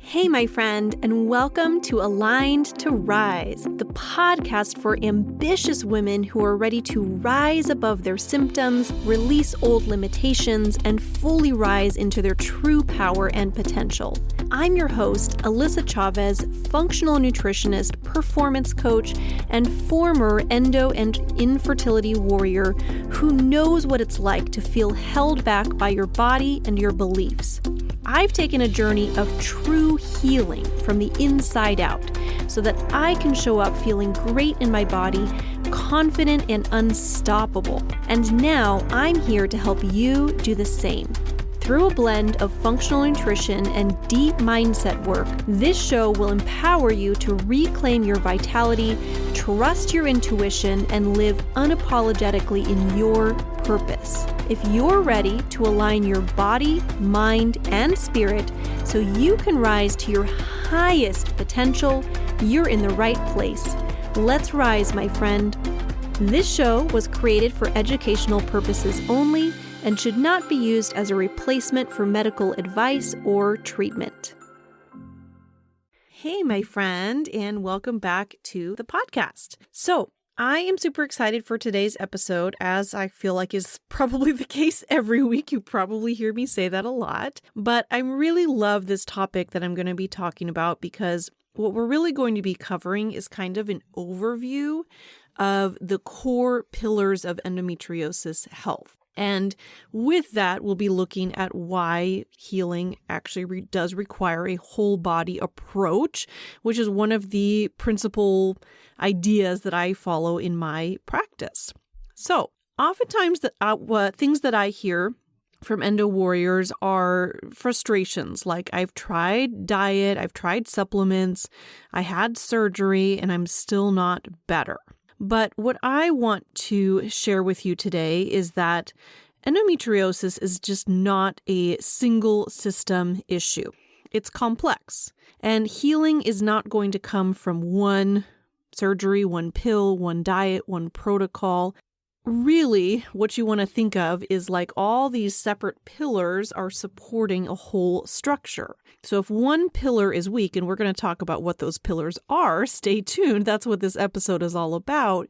Hey, my friend, and welcome to Aligned to Rise, the podcast for ambitious women who are ready to rise above their symptoms, release old limitations, and fully rise into their true power and potential. I'm your host, Alyssa Chavez, functional nutritionist, performance coach, and former endo and infertility warrior who knows what it's like to feel held back by your body and your beliefs. I've taken a journey of true healing from the inside out so that I can show up feeling great in my body, confident and unstoppable. And now I'm here to help you do the same. Through a blend of functional nutrition and deep mindset work, this show will empower you to reclaim your vitality, trust your intuition, and live unapologetically in your purpose. If you're ready to align your body, mind, and spirit so you can rise to your highest potential, you're in the right place. Let's rise, my friend. This show was created for educational purposes only and should not be used as a replacement for medical advice or treatment. Hey, my friend, and welcome back to the podcast. So, I am super excited for today's episode, as I feel like is probably the case every week. You probably hear me say that a lot, but I really love this topic that I'm going to be talking about because what we're really going to be covering is kind of an overview of the core pillars of endometriosis health. And with that, we'll be looking at why healing actually does require a whole body approach, which is one of the principal ideas that I follow in my practice. So oftentimes things that I hear from endo warriors are frustrations. Like, I've tried diet, I've tried supplements, I had surgery, and I'm still not better. But what I want to share with you today is that endometriosis is just not a single system issue. It's complex, and healing is not going to come from one surgery, one pill, one diet, one protocol. Really, what you want to think of is like all these separate pillars are supporting a whole structure. So if one pillar is weak, and we're going to talk about what those pillars are, stay tuned, that's what this episode is all about,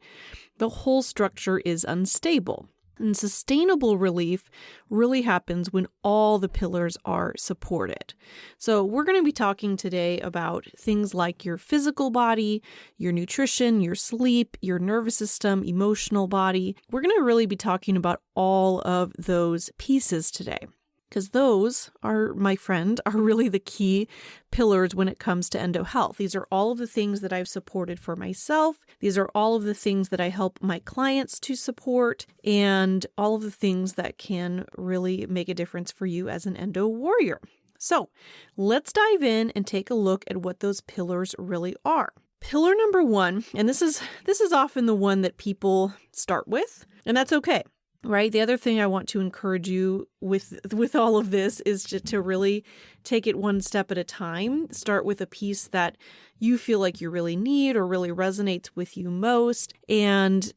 the whole structure is unstable. And sustainable relief really happens when all the pillars are supported. So we're going to be talking today about things like your physical body, your nutrition, your sleep, your nervous system, emotional body. We're going to really be talking about all of those pieces today, because those are, my friend, are really the key pillars when it comes to endo health. These are all of the things that I've supported for myself. These are all of the things that I help my clients to support, and all of the things that can really make a difference for you as an endo warrior. So let's dive in and take a look at what those pillars really are. Pillar number one, and this is often the one that people start with, and that's okay. Right. The other thing I want to encourage you with all of this is to really take it one step at a time. Start with a piece that you feel like you really need or really resonates with you most. And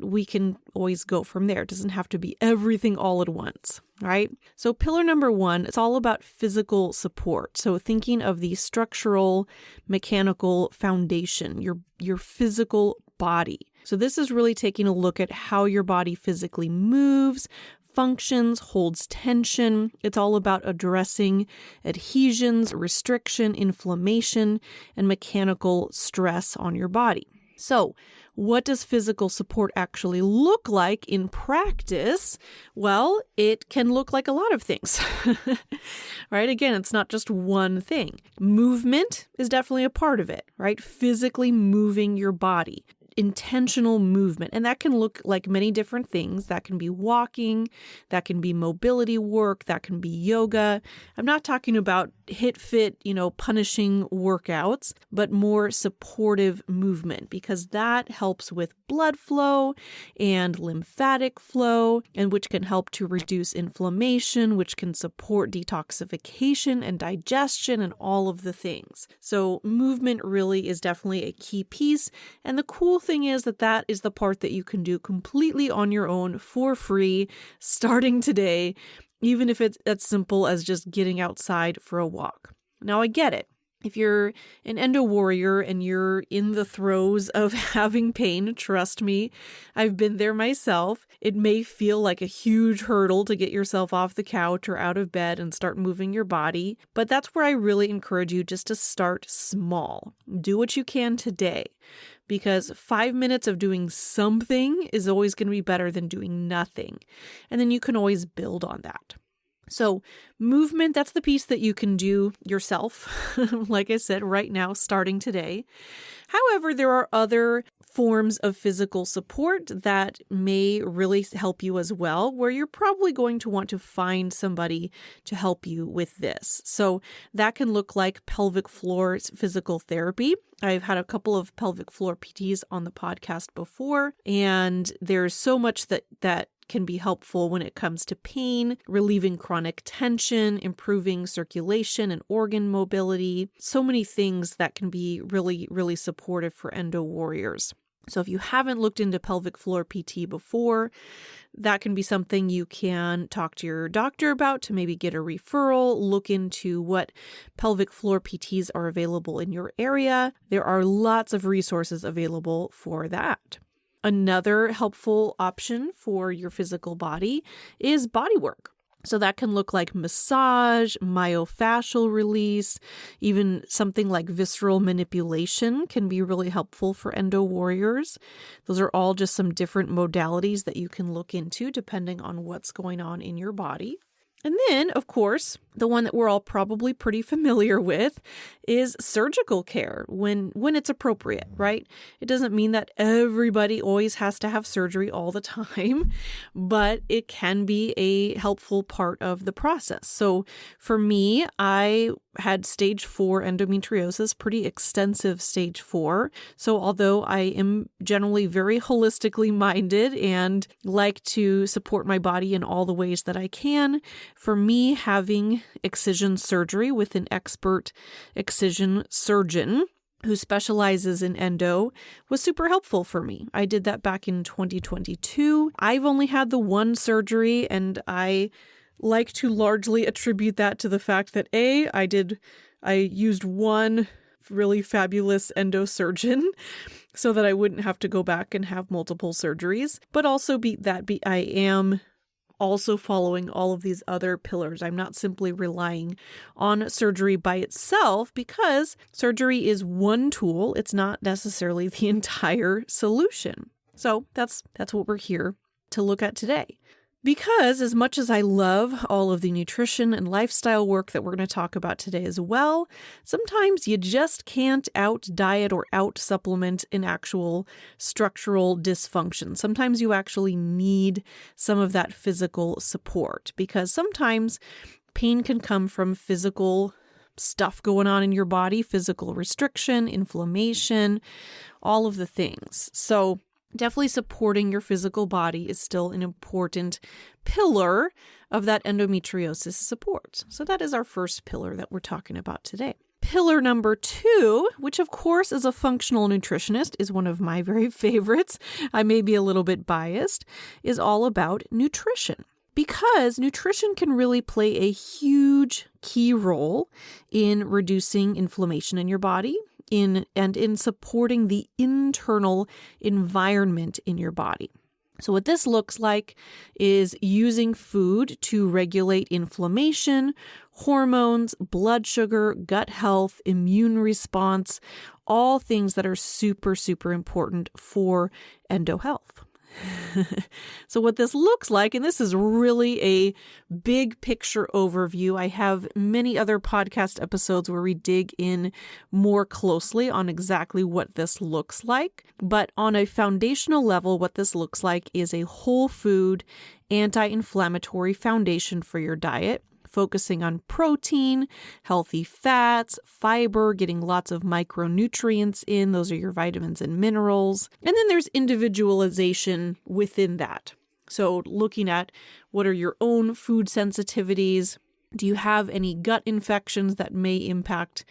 we can always go from there. It doesn't have to be everything all at once. Right. So pillar number one, it's all about physical support. So thinking of the structural, mechanical foundation, your physical body. So this is really taking a look at how your body physically moves, functions, holds tension. It's all about addressing adhesions, restriction, inflammation, and mechanical stress on your body. So what does physical support actually look like in practice? Well, it can look like a lot of things, right? Again, it's not just one thing. Movement is definitely a part of it, right? Physically moving your body. Intentional movement. And that can look like many different things. That can be walking, that can be mobility work, that can be yoga. I'm not talking about fit, punishing workouts, but more supportive movement, because that helps with blood flow and lymphatic flow, and which can help to reduce inflammation, which can support detoxification and digestion and all of the things. So movement really is definitely a key piece. And the cool thing is that is the part that you can do completely on your own for free starting today, even if it's as simple as just getting outside for a walk. Now, I get it. If you're an endo warrior and you're in the throes of having pain, trust me, I've been there myself. It may feel like a huge hurdle to get yourself off the couch or out of bed and start moving your body, but that's where I really encourage you just to start small. Do what you can today, because 5 minutes of doing something is always going to be better than doing nothing. And then you can always build on that. So movement, that's the piece that you can do yourself, like I said, right now, starting today. However, there are other forms of physical support that may really help you as well, where you're probably going to want to find somebody to help you with this. So that can look like pelvic floor physical therapy. I've had a couple of pelvic floor PTs on the podcast before, and there's so much that can be helpful when it comes to pain, relieving chronic tension, improving circulation and organ mobility. So many things that can be really, really supportive for endo warriors. So if you haven't looked into pelvic floor PT before, that can be something you can talk to your doctor about to maybe get a referral, look into what pelvic floor PTs are available in your area. There are lots of resources available for that. Another helpful option for your physical body is body work. So that can look like massage, myofascial release, even something like visceral manipulation can be really helpful for endo warriors. Those are all just some different modalities that you can look into depending on what's going on in your body. And then, of course, the one that we're all probably pretty familiar with is surgical care when it's appropriate, right? It doesn't mean that everybody always has to have surgery all the time, but it can be a helpful part of the process. So for me, I had stage 4 endometriosis, pretty extensive stage 4. So although I am generally very holistically minded and like to support my body in all the ways that I can, for me, having excision surgery with an expert excision surgeon who specializes in endo was super helpful for me. I did that back in 2022. I've only had the one surgery, and I like to largely attribute that to the fact that I used one really fabulous endo surgeon so that I wouldn't have to go back and have multiple surgeries, but also I am also following all of these other pillars. I'm not simply relying on surgery by itself, because surgery is one tool. It's not necessarily the entire solution. So that's what we're here to look at today. Because as much as I love all of the nutrition and lifestyle work that we're going to talk about today as well, sometimes you just can't out-diet or out-supplement an actual structural dysfunction. Sometimes you actually need some of that physical support, because sometimes pain can come from physical stuff going on in your body, physical restriction, inflammation, all of the things. So definitely supporting your physical body is still an important pillar of that endometriosis support. So that is our first pillar that we're talking about today. Pillar number 2, which of course is a functional nutritionist, is one of my very favorites. I may be a little bit biased, is all about nutrition. Because nutrition can really play a huge key role in reducing inflammation in your body, in supporting the internal environment in your body. So what this looks like is using food to regulate inflammation, hormones, blood sugar, gut health, immune response, all things that are super, super important for endo health. So what this looks like, and this is really a big picture overview. I have many other podcast episodes where we dig in more closely on exactly what this looks like. But on a foundational level, what this looks like is a whole food, anti-inflammatory foundation for your diet, focusing on protein, healthy fats, fiber, getting lots of micronutrients in. Those are your vitamins and minerals. And then there's individualization within that. So looking at what are your own food sensitivities. Do you have any gut infections that may impact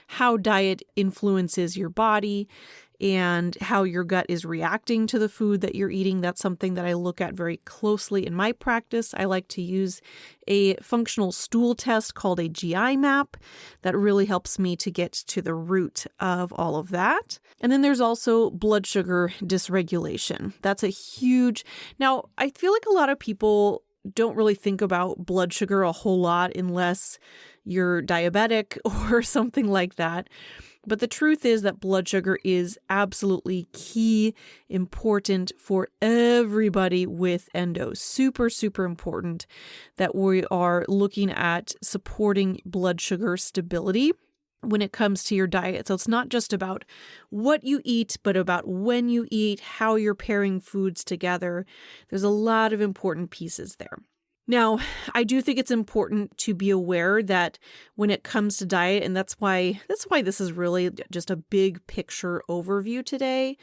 how diet influences your body? and how your gut is reacting to the food that you're eating. That's something that I look at very closely in my practice. I like to use a functional stool test called a GI map that really helps me to get to the root of all of that. And then there's also blood sugar dysregulation. That's a huge... Now, I feel like a lot of people don't really think about blood sugar a whole lot unless you're diabetic or something like that. But the truth is that blood sugar is absolutely key, important for everybody with endo. Super, super important that we are looking at supporting blood sugar stability when it comes to your diet. So it's not just about what you eat, but about when you eat, how you're pairing foods together. There's a lot of important pieces there. Now, I do think it's important to be aware that when it comes to diet, and that's why this is really just a big picture overview today,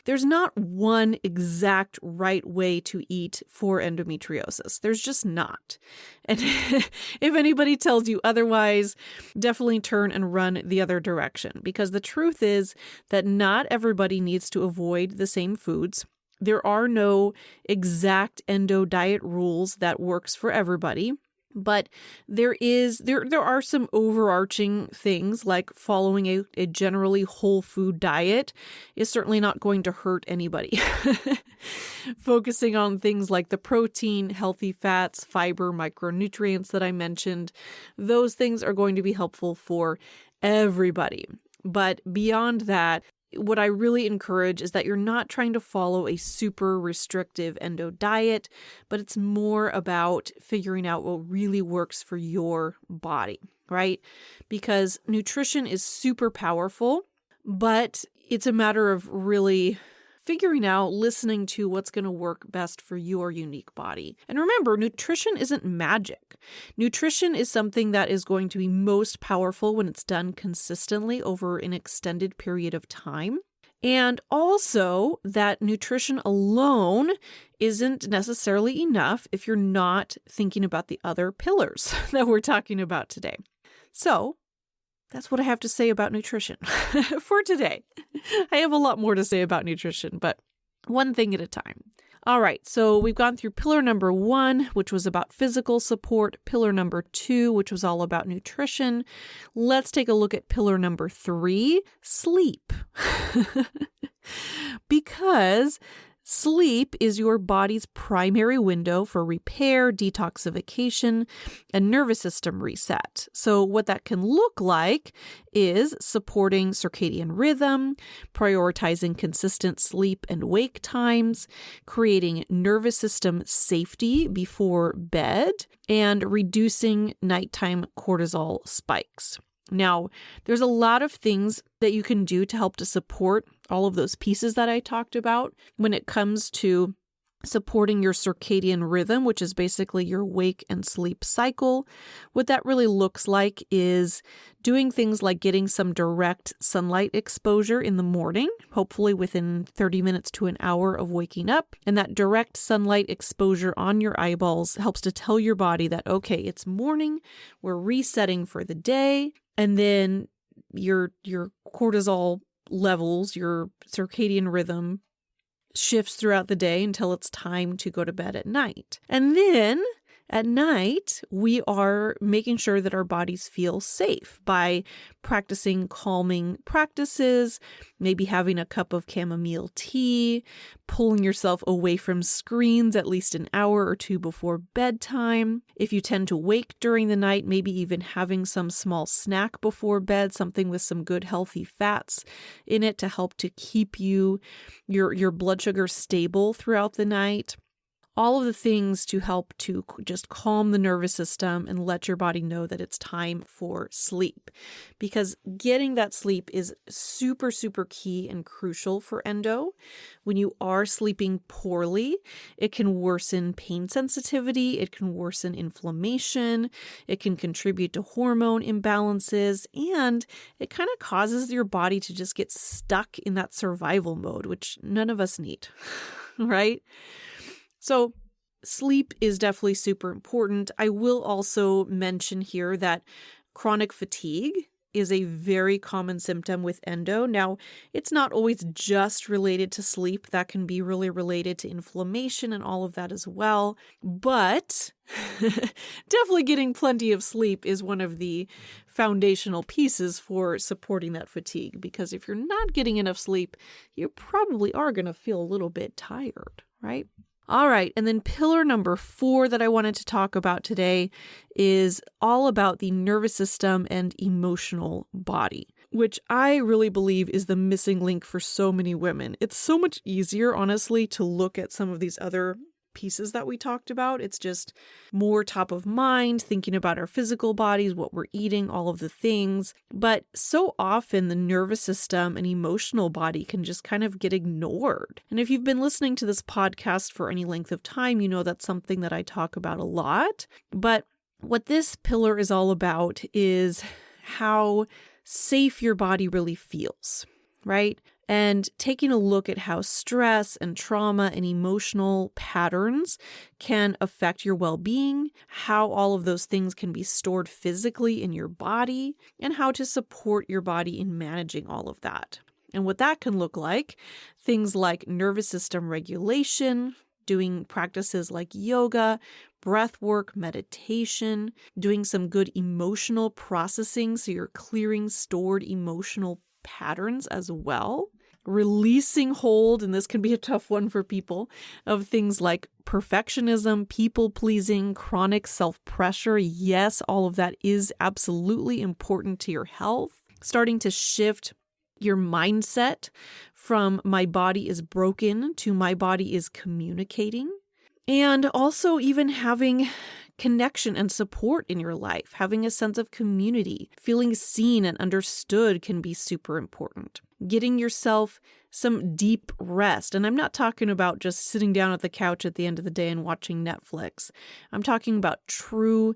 there's not one exact right way to eat for endometriosis. There's just not. And if anybody tells you otherwise, definitely turn and run the other direction, because the truth is that not everybody needs to avoid the same foods. There are no exact endo diet rules that works for everybody, but there are some overarching things like following a generally whole food diet is certainly not going to hurt anybody. Focusing on things like the protein, healthy fats, fiber, micronutrients that I mentioned, those things are going to be helpful for everybody. But beyond that, what I really encourage is that you're not trying to follow a super restrictive endo diet, but it's more about figuring out what really works for your body, right? Because nutrition is super powerful, but it's a matter of really figuring out, listening to what's going to work best for your unique body. And remember, nutrition isn't magic. Nutrition is something that is going to be most powerful when it's done consistently over an extended period of time. And also that nutrition alone isn't necessarily enough if you're not thinking about the other pillars that we're talking about today. So that's what I have to say about nutrition for today. I have a lot more to say about nutrition, but one thing at a time. All right, so we've gone through pillar number 1, which was about physical support, pillar number 2, which was all about nutrition. Let's take a look at pillar number 3, sleep. Because sleep is your body's primary window for repair, detoxification, and nervous system reset. So what that can look like is supporting circadian rhythm, prioritizing consistent sleep and wake times, creating nervous system safety before bed, and reducing nighttime cortisol spikes. Now, there's a lot of things that you can do to help to support all of those pieces that I talked about when it comes to supporting your circadian rhythm, which is basically your wake and sleep cycle. What that really looks like is doing things like getting some direct sunlight exposure in the morning, hopefully within 30 minutes to an hour of waking up. And that direct sunlight exposure on your eyeballs helps to tell your body that, okay, it's morning, we're resetting for the day. And then your cortisol levels, your circadian rhythm shifts throughout the day until it's time to go to bed at night. And then at night, we are making sure that our bodies feel safe by practicing calming practices, maybe having a cup of chamomile tea, pulling yourself away from screens at least an hour or two before bedtime. If you tend to wake during the night, maybe even having some small snack before bed, something with some good healthy fats in it to help to keep your blood sugar stable throughout the night. All of the things to help to just calm the nervous system and let your body know that it's time for sleep. Because getting that sleep is super, super key and crucial for endo. When you are sleeping poorly, it can worsen pain sensitivity, it can worsen inflammation, it can contribute to hormone imbalances, and it kind of causes your body to just get stuck in that survival mode, which none of us need, right? So sleep is definitely super important. I will also mention here that chronic fatigue is a very common symptom with endo. Now, it's not always just related to sleep. That can be really related to inflammation and all of that as well. But definitely getting plenty of sleep is one of the foundational pieces for supporting that fatigue. Because if you're not getting enough sleep, you probably are going to feel a little bit tired, right? All right, and then pillar number 4 that I wanted to talk about today is all about the nervous system and emotional body, which I really believe is the missing link for so many women. It's so much easier, honestly, to look at some of these other pieces that we talked about. It's just more top of mind, thinking about our physical bodies, what we're eating, all of the things. But so often the nervous system and emotional body can just kind of get ignored. And if you've been listening to this podcast for any length of time, you know that's something that I talk about a lot. But what this pillar is all about is how safe your body really feels, right? And taking a look at how stress and trauma and emotional patterns can affect your well-being, how all of those things can be stored physically in your body, and how to support your body in managing all of that. And what that can look like, things like nervous system regulation, doing practices like yoga, breath work, meditation, doing some good emotional processing so you're clearing stored emotional patterns as well. Releasing hold, and this can be a tough one for people, of things like perfectionism, people-pleasing, chronic self-pressure. Yes, all of that is absolutely important to your health. Starting to shift your mindset from my body is broken to my body is communicating. And also even having connection and support in your life, having a sense of community, feeling seen and understood can be super important. Getting yourself some deep rest. And I'm not talking about just sitting down at the couch at the end of the day and watching Netflix. I'm talking about true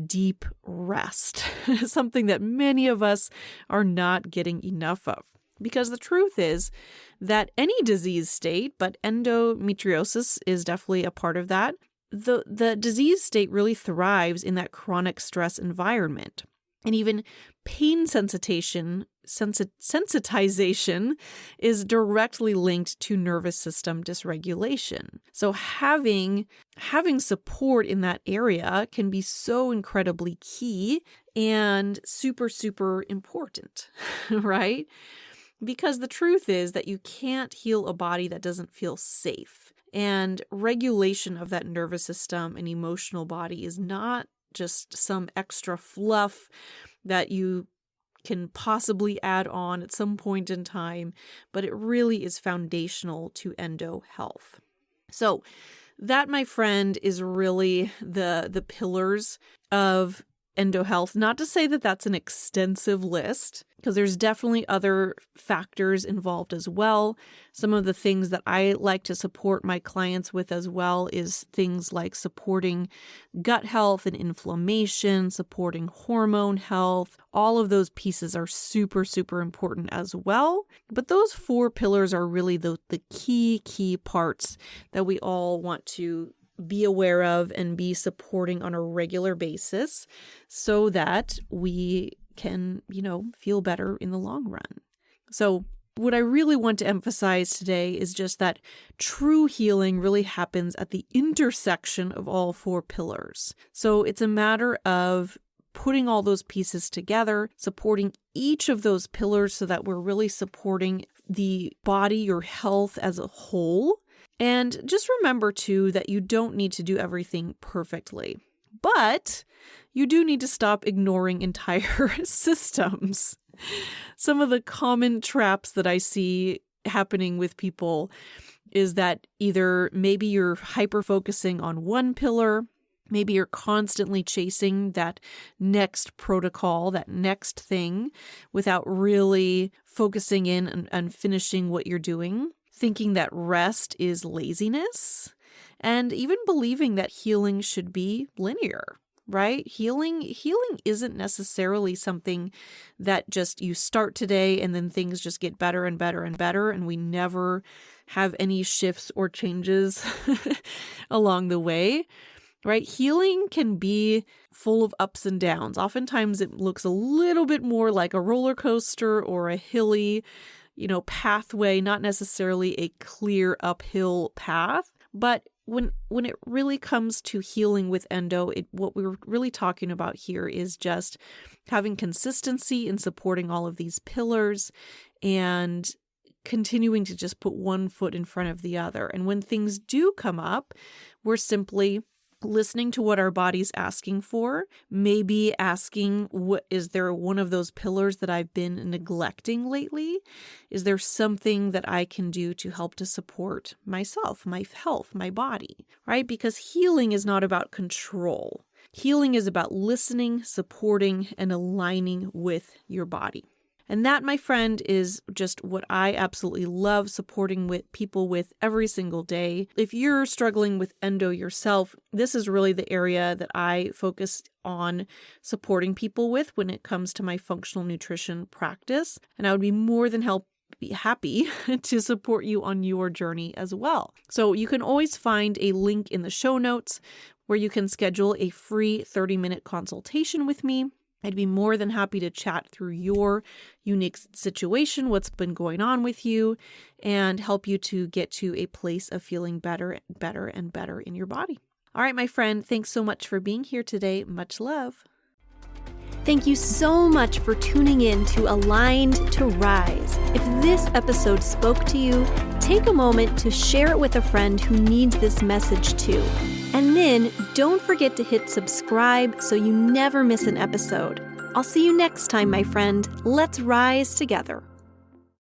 deep rest, something that many of us are not getting enough of. Because the truth is that any disease state, but endometriosis is definitely a part of that, the disease state really thrives in that chronic stress environment. And even pain sensitization is directly linked to nervous system dysregulation. So having support in that area can be so incredibly key and super, super important, right? Because the truth is that you can't heal a body that doesn't feel safe. And regulation of that nervous system and emotional body is not just some extra fluff that you can possibly add on at some point in time, but it really is foundational to endo health. So that, my friend, is really the pillars of endo health. Not to say that that's an extensive list, because there's definitely other factors involved as well. Some of the things that I like to support my clients with as well is things like supporting gut health and inflammation, supporting hormone health. All of those pieces are super, super important as well. But those 4 pillars are really the key parts that we all want to be aware of and be supporting on a regular basis so that we can, feel better in the long run. So what I really want to emphasize today is just that true healing really happens at the intersection of all 4 pillars. So it's a matter of putting all those pieces together, supporting each of those pillars so that we're really supporting the body or health as a whole. And just remember, too, that you don't need to do everything perfectly, but you do need to stop ignoring entire systems. Some of the common traps that I see happening with people is that either maybe you're hyper-focusing on one pillar, maybe you're constantly chasing that next protocol, that next thing, without really focusing in and finishing what you're doing. Thinking that rest is laziness, and even believing that healing should be linear, right? Healing isn't necessarily something that just you start today and then things just get better and better and better, and we never have any shifts or changes along the way. right? Healing can be full of ups and downs. Oftentimes it looks a little bit more like a roller coaster or a hilly, pathway, not necessarily a clear uphill path. But when it really comes to healing with endo, what we're really talking about here is just having consistency in supporting all of these pillars and continuing to just put one foot in front of the other. And when things do come up, we're simply listening to what our body's asking for, maybe asking, is there one of those pillars that I've been neglecting lately? Is there something that I can do to help to support myself, my health, my body, right? Because healing is not about control. Healing is about listening, supporting, and aligning with your body. And that, my friend, is just what I absolutely love supporting with people with every single day. If you're struggling with endo yourself, this is really the area that I focus on supporting people with when it comes to my functional nutrition practice. And I would be more than happy to support you on your journey as well. So you can always find a link in the show notes where you can schedule a free 30-minute consultation with me. I'd be more than happy to chat through your unique situation, what's been going on with you, and help you to get to a place of feeling better and better in your body. All right, my friend, thanks so much for being here today. Much love. Thank you so much for tuning in to Aligned to Rise. If this episode spoke to you, take a moment to share it with a friend who needs this message too. And then don't forget to hit subscribe so you never miss an episode. I'll see you next time, my friend. Let's rise together.